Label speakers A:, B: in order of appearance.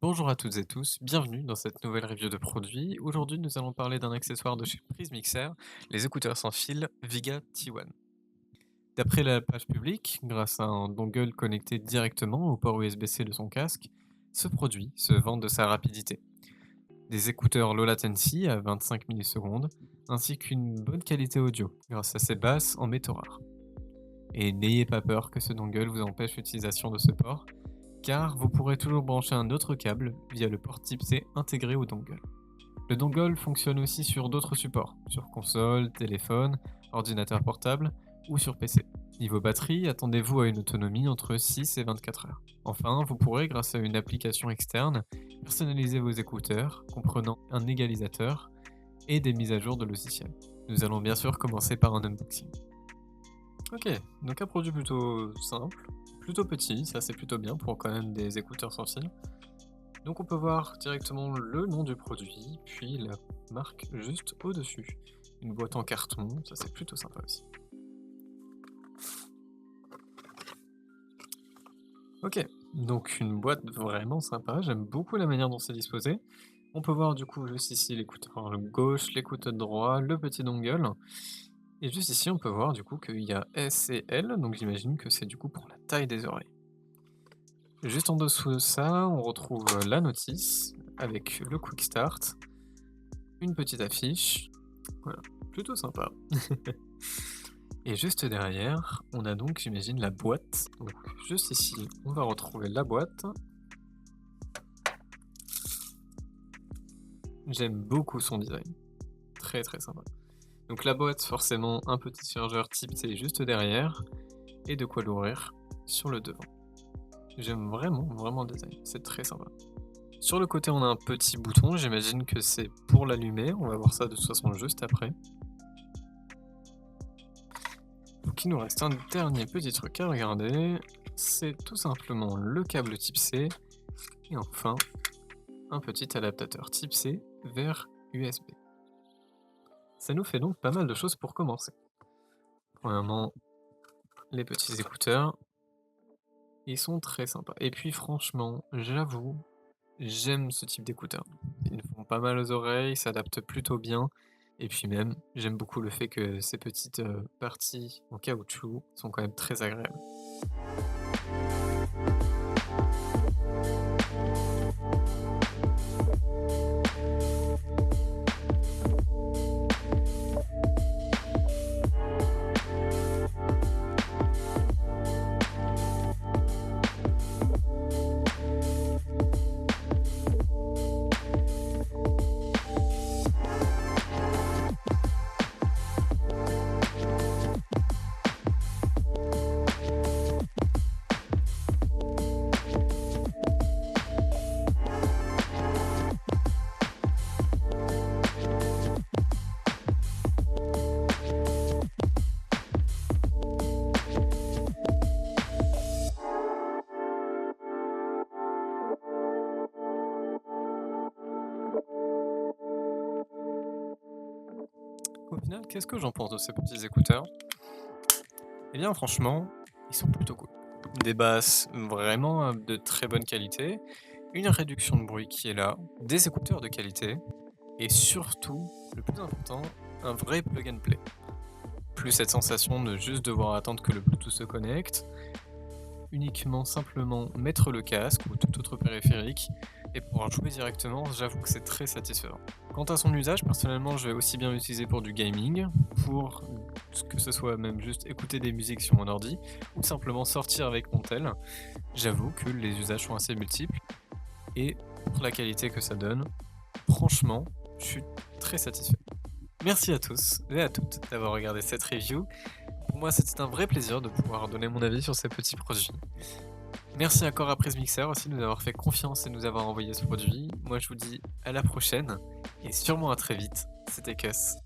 A: Bonjour à toutes et tous, bienvenue dans cette nouvelle review de produit. Aujourd'hui, nous allons parler d'un accessoire de chez Prismixer, les écouteurs sans fil Viga T1. D'après la page publique, grâce à un dongle connecté directement au port USB-C de son casque, ce produit se vante de sa rapidité. Des écouteurs low latency à 25 millisecondes, ainsi qu'une bonne qualité audio grâce à ses basses en métaux rares. Et n'ayez pas peur que ce dongle vous empêche l'utilisation de ce port, car vous pourrez toujours brancher un autre câble via le port type C intégré au dongle. Le dongle fonctionne aussi sur d'autres supports, sur console, téléphone, ordinateur portable ou sur PC. Niveau batterie, attendez-vous à une autonomie entre 6 et 24 heures. Enfin, vous pourrez, grâce à une application externe, personnaliser vos écouteurs, comprenant un égalisateur et des mises à jour de logiciels. Nous allons bien sûr commencer par un unboxing. Ok, donc un produit plutôt simple, plutôt petit, ça c'est plutôt bien pour quand même des écouteurs sans fil. Donc on peut voir directement le nom du produit, puis la marque juste au-dessus. Une boîte en carton, ça c'est plutôt sympa aussi. Ok, donc une boîte vraiment sympa, j'aime beaucoup la manière dont c'est disposé. On peut voir du coup juste ici l'écouteur gauche, l'écouteur droit, le petit dongle. Et juste ici on peut voir du coup qu'il y a S et L, donc j'imagine que c'est du coup pour la taille des oreilles. Juste en dessous de ça, on retrouve la notice avec le quick start, une petite affiche, voilà, plutôt sympa. Et juste derrière, on a donc, j'imagine, la boîte. Donc juste ici, on va retrouver la boîte. J'aime beaucoup son design, très très sympa. Donc la boîte, forcément, un petit chargeur type C juste derrière, et de quoi l'ouvrir sur le devant. J'aime vraiment le design, c'est très sympa. Sur le côté, on a un petit bouton, j'imagine que c'est pour l'allumer, on va voir ça de toute façon juste après. Donc il nous reste un dernier petit truc à regarder, c'est tout simplement le câble type C, et enfin, un petit adaptateur type C vers USB. Ça nous fait donc pas mal de choses pour commencer. Premièrement, les petits écouteurs, ils sont très sympas. Et puis franchement, j'avoue, j'aime ce type d'écouteurs. Ils font pas mal aux oreilles, s'adaptent plutôt bien. Et puis même, j'aime beaucoup le fait que ces petites parties en caoutchouc sont quand même très agréables. Au final, qu'est-ce que j'en pense de ces petits écouteurs? Eh bien franchement, ils sont plutôt cool. Des basses vraiment de très bonne qualité, une réduction de bruit qui est là, des écouteurs de qualité, et surtout, le plus important, un vrai plug and play. Plus cette sensation de juste devoir attendre que le Bluetooth se connecte, uniquement simplement mettre le casque ou tout autre périphérique et pouvoir jouer directement, j'avoue que c'est très satisfaisant. Quant à son usage, personnellement, je vais aussi bien l'utiliser pour du gaming, pour que ce soit même juste écouter des musiques sur mon ordi, ou simplement sortir avec mon tel. J'avoue que les usages sont assez multiples, et pour la qualité que ça donne, franchement, je suis très satisfait. Merci à tous et à toutes d'avoir regardé cette review. Pour moi, c'était un vrai plaisir de pouvoir donner mon avis sur ces petits produits. Merci encore à Prismixer aussi de nous avoir fait confiance et de nous avoir envoyé ce produit. Moi, je vous dis à la prochaine et sûrement à très vite. C'était Cuss.